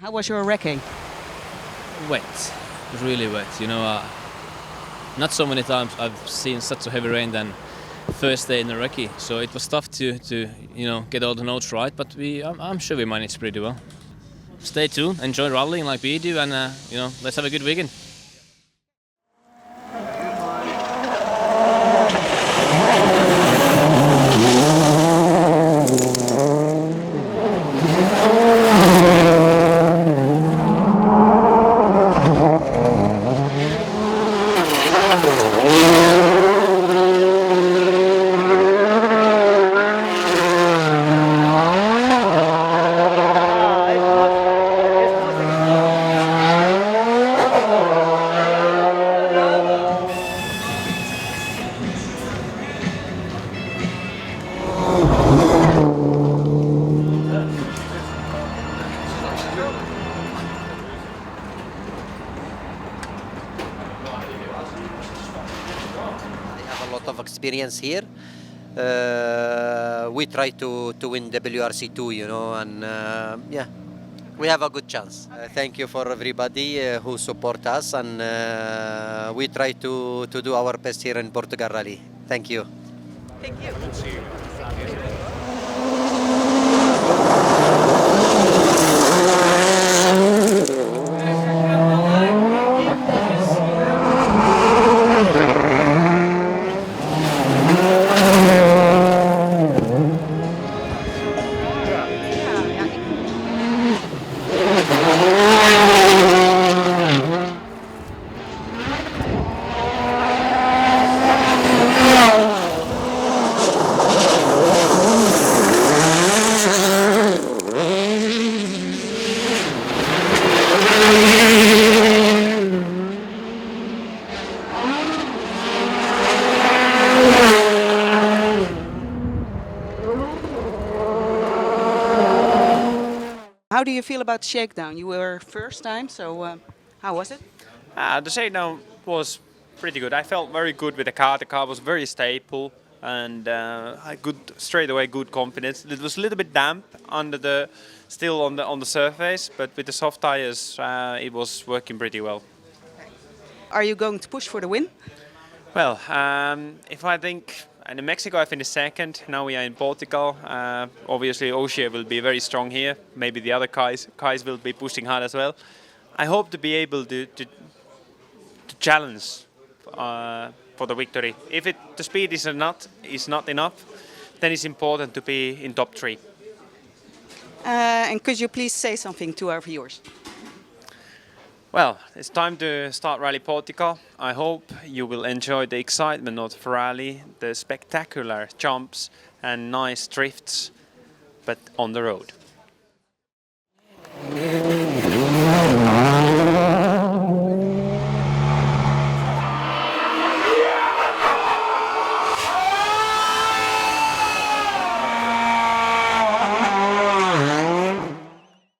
How was your wrecking? Wet, really wet. You know, not so many times I've seen such a heavy rain than first day in the recce. So it was tough to get all the notes right, but I'm sure we managed pretty well. Stay tuned, enjoy rallying like we do, and let's have a good weekend. Experience here. We try to win WRC 2, and yeah, we have a good chance. Thank you for everybody who support us, and we try to do our best here in Portugal Rally. Thank you. Thank you. How do you feel about Shakedown? You were first time, so how was it? The Shakedown was pretty good. I felt very good with the car. The car was very stable, and I straight away good confidence. It was a little bit damp still on the surface, but with the soft tires, it was working pretty well. Are you going to push for the win? Well, if I think. And in Mexico I finished second, now we are in Portugal. Obviously Oshia will be very strong here, maybe the other guys will be pushing hard as well. I hope to be able to challenge for the victory. If the speed is not enough, then it's important to be in top 3. And could you please say something to our viewers? Well, it's time to start Rallye Portugal. I hope you will enjoy the excitement of rally, the spectacular jumps and nice drifts, but on the road.